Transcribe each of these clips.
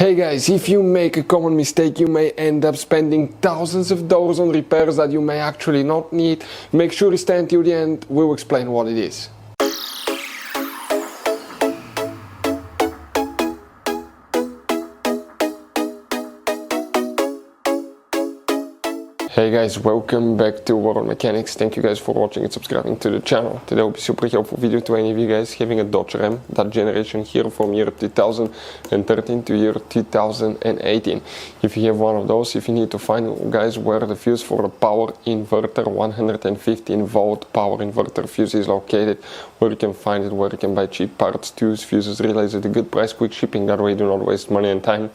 Hey guys, if you make a common mistake, you may end up spending thousands of dollars on repairs that you may actually not need. Make sure you stay until the end, we'll explain what it is. Hey guys, welcome back to World Mechanics. Thank you guys for watching and subscribing to the channel. Today will be a super helpful video to any of you guys having a Dodge Ram, that generation here from year 2013 to year 2018. If you have one of those, if you need to find guys where the fuse for the power inverter 115 volt power inverter fuse is located, where you can find it, where you can buy cheap parts, tools, fuses, relays at a good price, quick shipping, that way you do not waste money and time.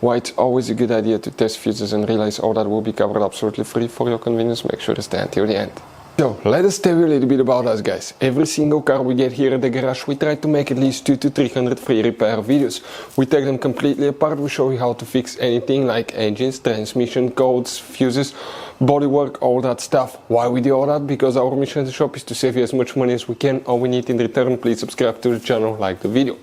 Why it's always a good idea to test fuses and relays, all that will be covered absolutely free for your convenience. Make sure to stay until the end. So, let us tell you a little bit about us guys. Every single car we get here at the garage, we try to make at least 200 to 300 free repair videos. We take them completely apart, we show you how to fix anything like engines, transmission, codes, fuses, bodywork, all that stuff. Why we do all that? Because our mission at the shop is to save you as much money as we can. All we need in return, please subscribe to the channel, like the video.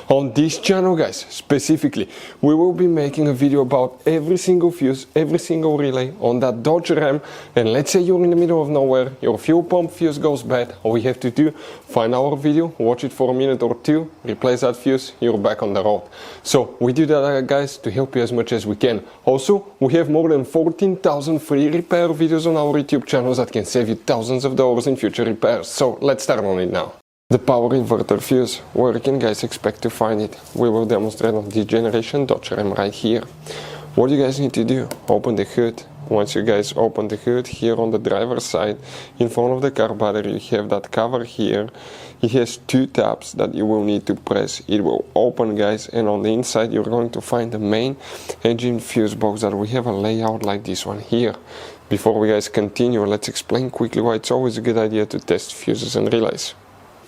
On this channel guys, specifically, we will be making a video about every single fuse, every single relay on that Dodge Ram. And let's say you're in the middle of nowhere, your fuel pump fuse goes bad, all we have to do, find our video, watch it for a minute or two, replace that fuse, you're back on the road. So we do that guys to help you as much as we can. Also, we have more than 14,000 free repair videos on our YouTube channels that can save you thousands of dollars in future repairs. So let's start on it now. The power inverter fuse, where you can guys expect to find it. We will demonstrate on this generation Dodge Ram right here. What you guys need to do, open the hood. Once you guys open the hood, here on the driver's side, in front of the car battery, you have that cover here. It has two tabs that you will need to press. It will open guys, and on the inside you're going to find the main engine fuse box that we have a layout like this one here. Before we guys continue, let's explain quickly why it's always a good idea to test fuses and relays.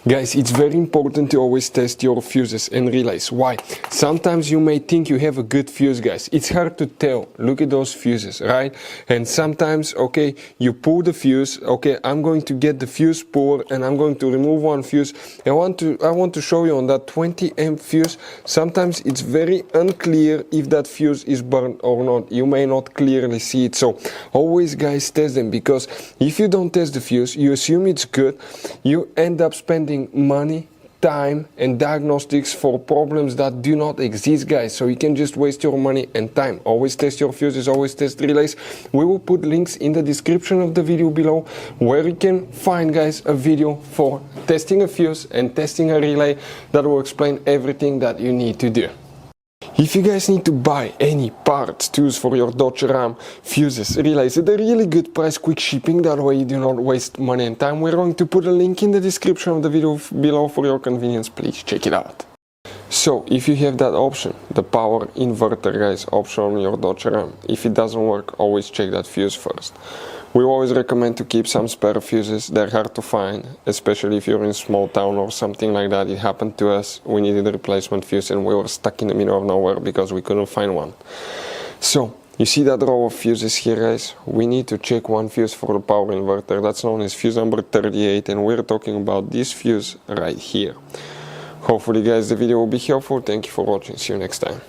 Guys, it's very important to always test your fuses and relays. Why? Sometimes you may think you have a good fuse, guys. It's hard to tell. Look at those fuses, right? And sometimes, okay, you pull the fuse. Okay, I'm going to get the fuse puller and I'm going to remove one fuse. I want to show you on that 20 amp fuse. Sometimes it's very unclear if that fuse is burned or not. You may not clearly see it. So always, guys, test them, because if you don't test the fuse, you assume it's good. You end up spending money, time and diagnostics for problems that do not exist guys, so you can just waste your money and time. Always test your fuses, always test relays. We will put links in the description of the video below where you can find guys a video for testing a fuse and testing a relay that will explain everything that you need to do. If you guys need to buy any parts, tools for your Dodge Ram, fuses, relays at a really good price, quick shipping, that way you do not waste money and time, we're going to put a link in the description of the video below for your convenience. Please check it out. So, if you have that option, the power inverter guys option on your Dodge Ram, if it doesn't work, always check that fuse first. We always recommend to keep some spare fuses. They're hard to find, especially if you're in a small town or something like that. It happened to us. We needed a replacement fuse and we were stuck in the middle of nowhere because we couldn't find one. So, you see that row of fuses here guys? We need to check one fuse for the power inverter. That's known as fuse number 38, and we're talking about this fuse right here. Hopefully guys the video will be helpful. Thank you for watching. See you next time.